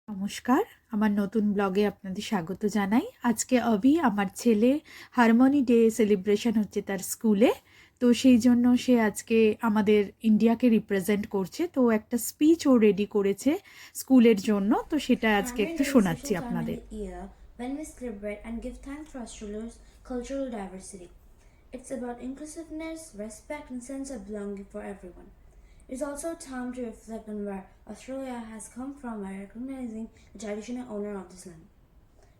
নমস্কার, আমার নতুন ব্লগে আপনাদের স্বাগত জানাই। আজকে অভি আমার ছেলে হারমোনি ডে সেলিব্রেশন হচ্ছে তার স্কুলে, তো সেই জন্য সে আজকে আমাদের ইন্ডিয়াকে রিপ্রেজেন্ট করছে। তো একটা স্পিচ ও রেডি করেছে স্কুলের জন্য, তো সেটা আজকে একটু শোনাচ্ছি আপনাদের। When we celebrate and give thanks for Australia's cultural diversity. It's about inclusiveness, respect and sense of belonging for everyone. It's also time to reflect on where Australia has come from by recognizing the traditional owner of this land.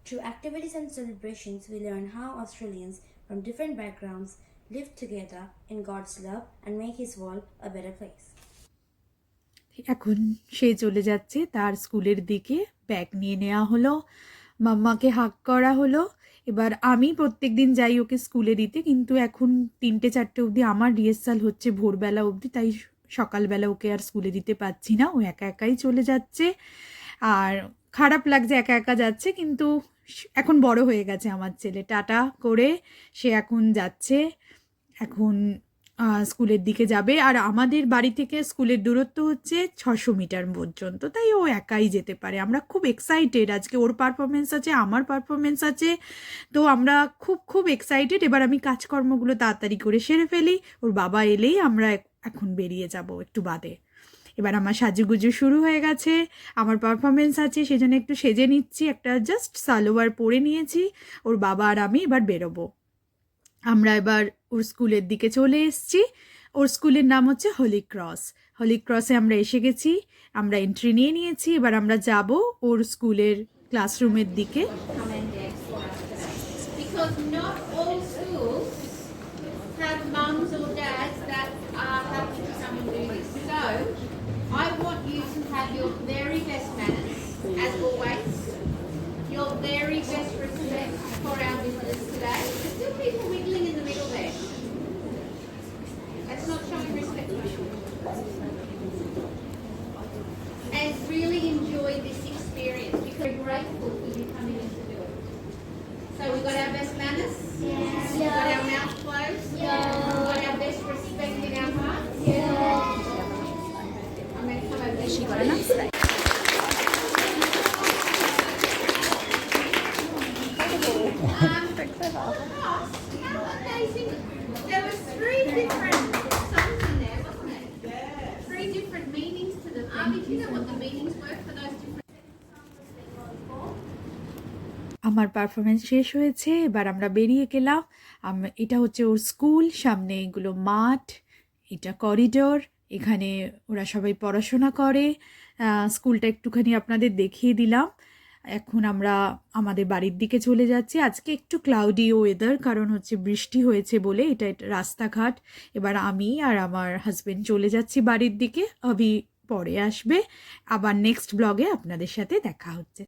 Through activities and celebrations, we learn how Australians from different backgrounds live together in God's love and make His world a better place. এখন সে চলে যাচ্ছে তার স্কুলের দিকে, bag নিয়ে নেওয়া হলো, মাম্মাকে হাক করা হলো। এবার আমি প্রত্যেক দিন যাই ওকে স্কুলে দিতে, কিন্তু এখন 3-4 অবধি আমার রিহার্সাল হচ্ছে ভোরবেলা অবধি, তাই সকালবেলা ওকে আর স্কুলে দিতে পারছি না, ও একা একাই চলে যাচ্ছে। আর খারাপ লাগছে একা একা যাচ্ছে, কিন্তু এখন বড় হয়ে গেছে আমার ছেলে, টাটা করে সে এখন যাচ্ছে। এখন স্কুলের দিকে যাবে, আর আমাদের বাড়ি থেকে স্কুলের দূরত্ব হচ্ছে 600 মিটার পর্যন্ত, তাই ও একাই যেতে পারে। আমরা খুব এক্সাইটেড, আজকে ওর পারফরমেন্স আছে, আমার পারফরমেন্স আছে, তো আমরা খুব খুব এক্সাইটেড। এবার আমি কাজকর্মগুলো তাড়াতাড়ি করে সেরে ফেলি, ওর বাবা এলেই আমরা এখন বেরিয়ে যাব একটু বাদে। এবার আমার সাজুগুজু শুরু হয়ে গেছে, আমার পারফরমেন্স আছে সেজন্য একটু সেজে নিচ্ছি, একটা জাস্ট সালোয়ার পরে নিয়েছি। ওর বাবা আর আমি এবার বেরোবো। আমরা এবার ওর স্কুলের দিকে চলে এসেছি। ওর স্কুলের নাম হচ্ছে হোলি ক্রস। হোলি ক্রসে আমরা এসে গেছি, আমরা এন্ট্রি নিয়ে নিয়েছি। এবার আমরা যাব ওর স্কুলের ক্লাসরুমের দিকে। Because not all schools have mums or dads that are happy to come and do this. So I want you to have your very best manners, as always, your very best respect for our visitors today. There's still people wiggling in the middle there. That's not showing respect. And really enjoy this experience because we're grateful for you coming in to do it. So we've got our best manners? Yeah. We've got our mouth closed? Yeah. We've got our best respect in our hearts? Yeah. I'm going to come over there. She got enough space. How amazing. There were 3 different songs in there, wasn't it? Yeah. 3 different meanings to them. Abby, do you know what the meanings were for those different? আমার performance শেষ হয়েছে, এবার আমরা বেরিয়ে গেলাম। এটা হচ্ছে ওর school, সামনে এগুলো মাঠ, এটা করিডোর, এখানে ওরা সবাই পড়াশোনা করে। স্কুলটা একটুখানি আপনাদের দেখিয়ে দিলাম। এখন আমরা আমাদের বাড়ির দিকে চলে যাচ্ছি। আজকে একটু ক্লাউডি ওয়েদার, কারণ হচ্ছে বৃষ্টি হয়েছে বলে এটা রাস্তাঘাট। এবার আমি আর আমার হাজবেন্ড চলে যাচ্ছি বাড়ির দিকে, অভি পরে আসবে। আবার নেক্সট ব্লগে আপনাদের সাথে দেখা হচ্ছে।